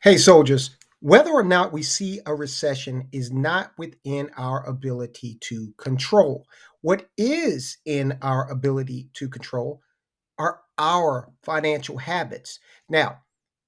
Hey, soldiers, whether or not we see a recession is not within our ability to control. What is in our ability to control are our financial habits. Now,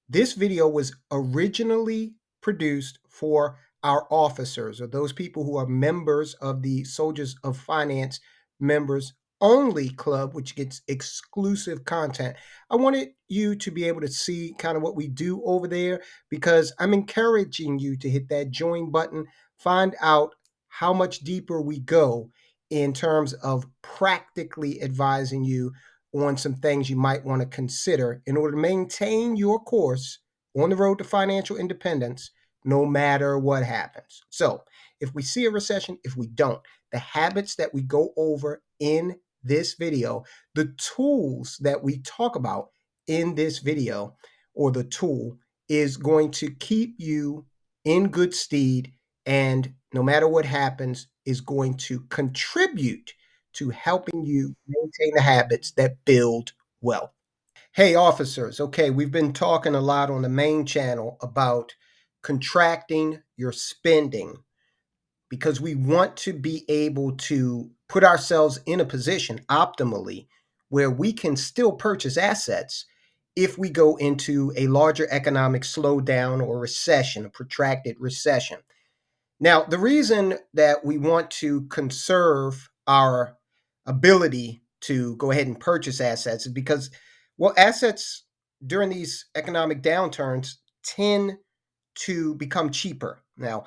this video was originally produced for our officers or those people who are members of the Soldiers of Finance members only club, which gets exclusive content. I wanted you to be able to see kind of what we do over there because I'm encouraging you to hit that join button, find out how much deeper we go in terms of practically advising you on some things you might want to consider in order to maintain your course on the road to financial independence, no matter what happens. So, if we see a recession, if we don't, the habits that we go over in this video, the tools that we talk about in this video, or the tool is going to keep you in good stead, and no matter what happens, is going to contribute to helping you maintain the habits that build wealth. Hey, officers. Okay, we've been talking a lot on the main channel about contracting your spending because we want to be able to put ourselves in a position optimally where we can still purchase assets if we go into a larger economic slowdown or recession, a protracted recession. Now, the reason that we want to conserve our ability to go ahead and purchase assets is because, well, assets during these economic downturns tend to become cheaper. Now,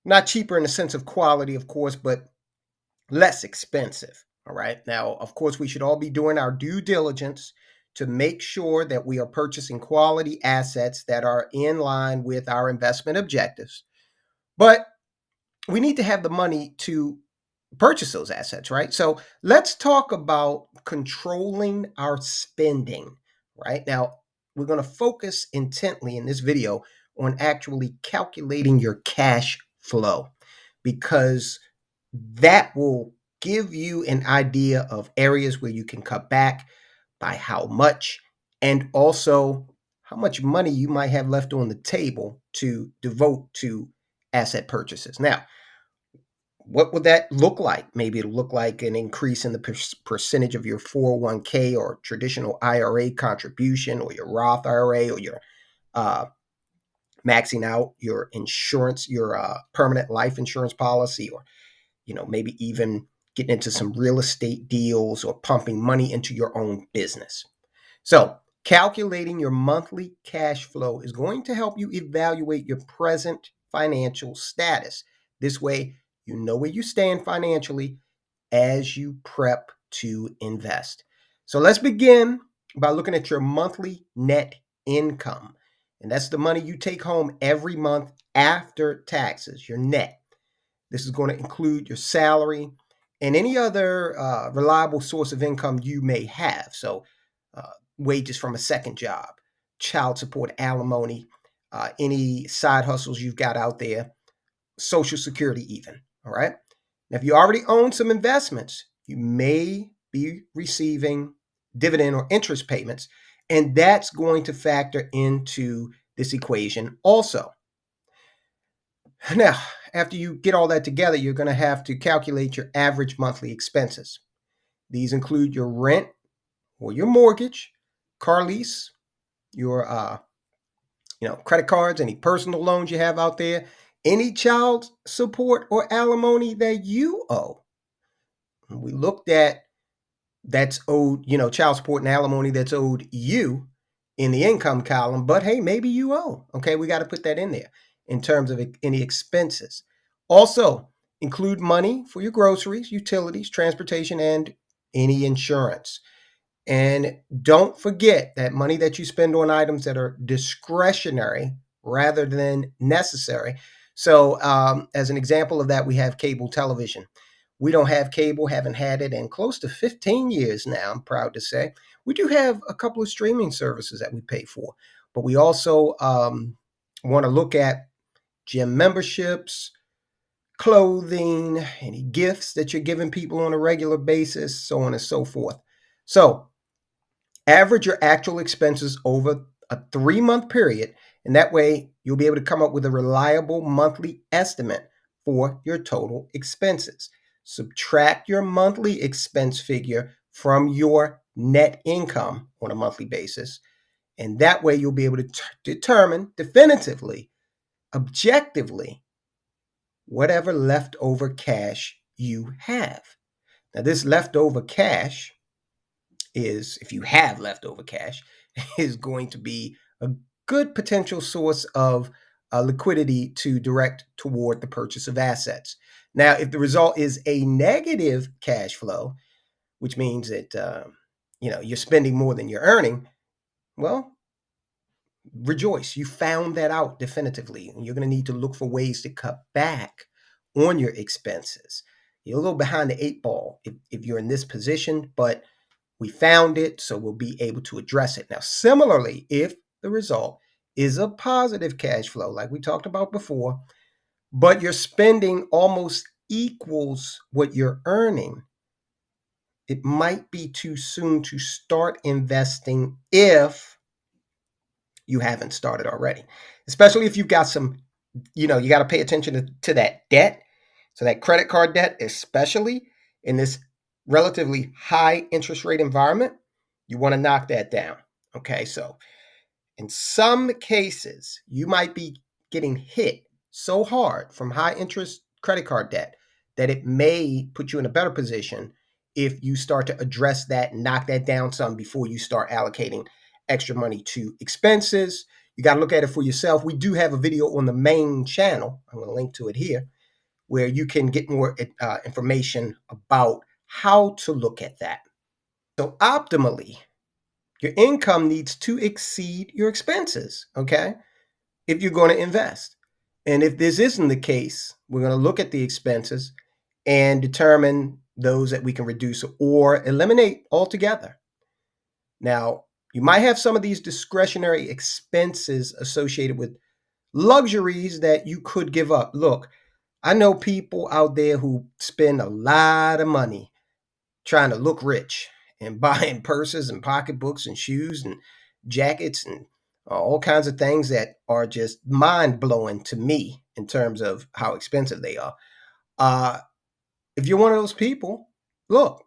not cheaper in the sense of quality, of course, but less expensive. All right. Now, of course, we should all be doing our due diligence to make sure that we are purchasing quality assets that are in line with our investment objectives. But we need to have the money to purchase those assets, right? So let's talk about controlling our spending, right? Now, we're going to focus intently in this video on actually calculating your cash flow because that will give you an idea of areas where you can cut back, by how much, and also how much money you might have left on the table to devote to asset purchases. Now, what would that look like? Maybe it'll look like an increase in the percentage of your 401k or traditional IRA contribution, or your Roth IRA, or your uh, maxing out your insurance, your permanent life insurance policy, or maybe even getting into some real estate deals or pumping money into your own business. So, calculating your monthly cash flow is going to help you evaluate your present financial status. This way, you know where you stand financially as you prep to invest. So, let's begin by looking at your monthly net income. And that's the money you take home every month after taxes, your net. This is going to include your salary and any other reliable source of income you may have. So, wages from a second job, child support, alimony, any side hustles you've got out there, Social Security, even. All right. Now, if you already own some investments, you may be receiving dividend or interest payments, and that's going to factor into this equation also. Now, after you get all that together, you're going to have to calculate your average monthly expenses. These include your rent or your mortgage, car lease, your credit cards, any personal loans you have out there, any child support or alimony that you owe. We looked at that's owed, child support and alimony that's owed you in the income column, but hey, maybe you owe. Okay, we got to put that in there in terms of any expenses. Also, include money for your groceries, utilities, transportation, and any insurance. And don't forget that money that you spend on items that are discretionary rather than necessary. So, as an example of that, we have cable television. We don't have cable, haven't had it in close to 15 years now, I'm proud to say. We do have a couple of streaming services that we pay for, but we also want to look at gym memberships, clothing, any gifts that you're giving people on a regular basis, so on and so forth. So, average your actual expenses over a 3-month period And that way, you'll be able to come up with a reliable monthly estimate for your total expenses. Subtract your monthly expense figure from your net income on a monthly basis. And that way, you'll be able to determine definitively, objectively, whatever leftover cash you have. Now, this leftover cash is, if you have leftover cash, is going to be a good potential source of liquidity to direct toward the purchase of assets. Now, if the result is a negative cash flow, which means that you're spending more than you're earning, well, rejoice. You found that out definitively, and you're going to need to look for ways to cut back on your expenses. You're a little behind the eight ball if you're in this position, but we found it, so we'll be able to address it. Now, similarly, if the result is a positive cash flow, like we talked about before, but your spending almost equals what you're earning, it might be too soon to start investing if you haven't started already. Especially if you've got some, you got to pay attention to that debt. So that credit card debt, especially in this relatively high interest rate environment, you want to knock that down. Okay, so in some cases, you might be getting hit so hard from high interest credit card debt that it may put you in a better position if you start to address that and knock that down some before you start allocating extra money to expenses. You got to look at it for yourself. We do have a video on the main channel. I'm going to link to it here, where you can get more information about how to look at that. So optimally, your income needs to exceed your expenses, okay, if you're going to invest. And if this isn't the case, we're going to look at the expenses and determine those that we can reduce or eliminate altogether. Now, you might have some of these discretionary expenses associated with luxuries that you could give up. Look, I know people out there who spend a lot of money trying to look rich and buying purses and pocketbooks and shoes and jackets and all kinds of things that are just mind blowing to me in terms of how expensive they are. If you're one of those people, look,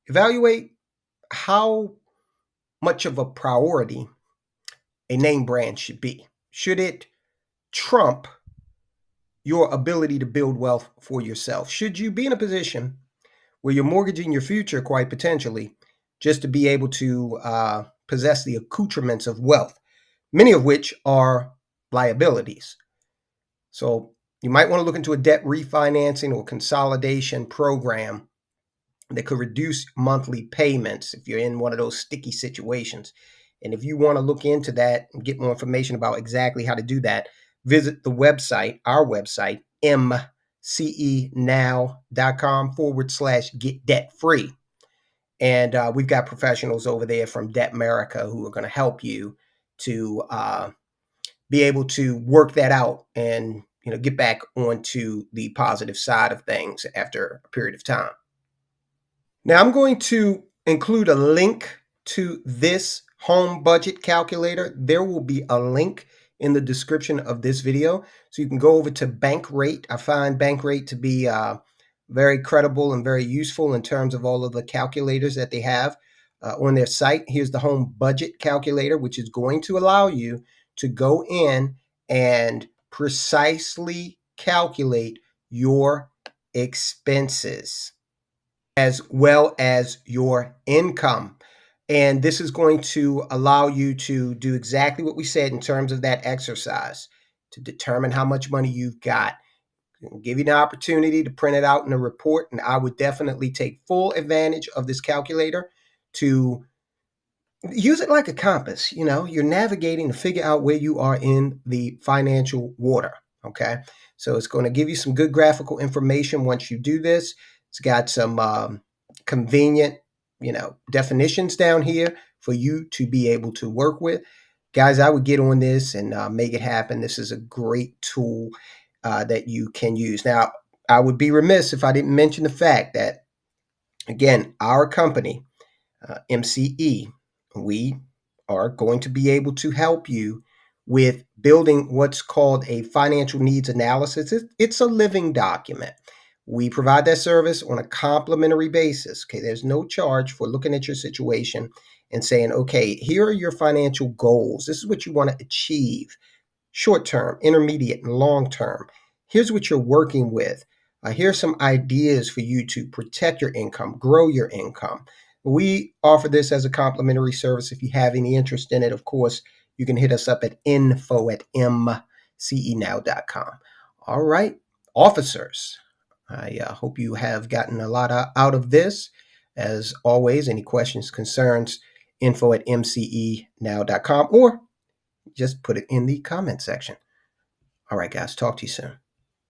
evaluate how much of a priority a name brand should be. Should it trump your ability to build wealth for yourself? Should you be in a position where you're mortgaging your future, quite potentially, just to be able to possess the accoutrements of wealth, many of which are liabilities? So you might want to look into a debt refinancing or consolidation program that could reduce monthly payments if you're in one of those sticky situations. And if you want to look into that and get more information about exactly how to do that, visit the website, our website, mcenow.com/get debt free. And we've got professionals over there from Debt America who are going to help you to be able to work that out and get back onto the positive side of things after a period of time. Now, I'm going to include a link to this home budget calculator. There will be a link in the description of this video, so you can go over to Bankrate. I find Bankrate to be very credible and very useful in terms of all of the calculators that they have on their site. Here's the home budget calculator, which is going to allow you to go in and precisely calculate your expenses as well as your income. And this is going to allow you to do exactly what we said in terms of that exercise to determine how much money you've got. It'll give you the opportunity to print it out in a report, and I would definitely take full advantage of this calculator to use it like a compass. You're navigating to figure out where you are in the financial water. Okay, so it's going to give you some good graphical information once you do this. It's got some convenient, definitions down here for you to be able to work with. Guys, I would get on this and make it happen. This is a great tool that you can use. Now, I would be remiss if I didn't mention the fact that, again, our company, MCE, we are going to be able to help you with building what's called a financial needs analysis. It's a living document. We provide that service on a complimentary basis. Okay, there's no charge for looking at your situation and saying, okay, here are your financial goals. This is what you want to achieve, short term, intermediate, and long term. Here's what you're working with. Here's some ideas for you to protect your income, grow your income. We offer this as a complimentary service. If you have any interest in it, of course, you can hit us up at info@mcenow.com. All right, officers, I hope you have gotten a lot out of this. As always, any questions, concerns, info@mcenow.com, or just put it in the comment section. All right, guys, talk to you soon.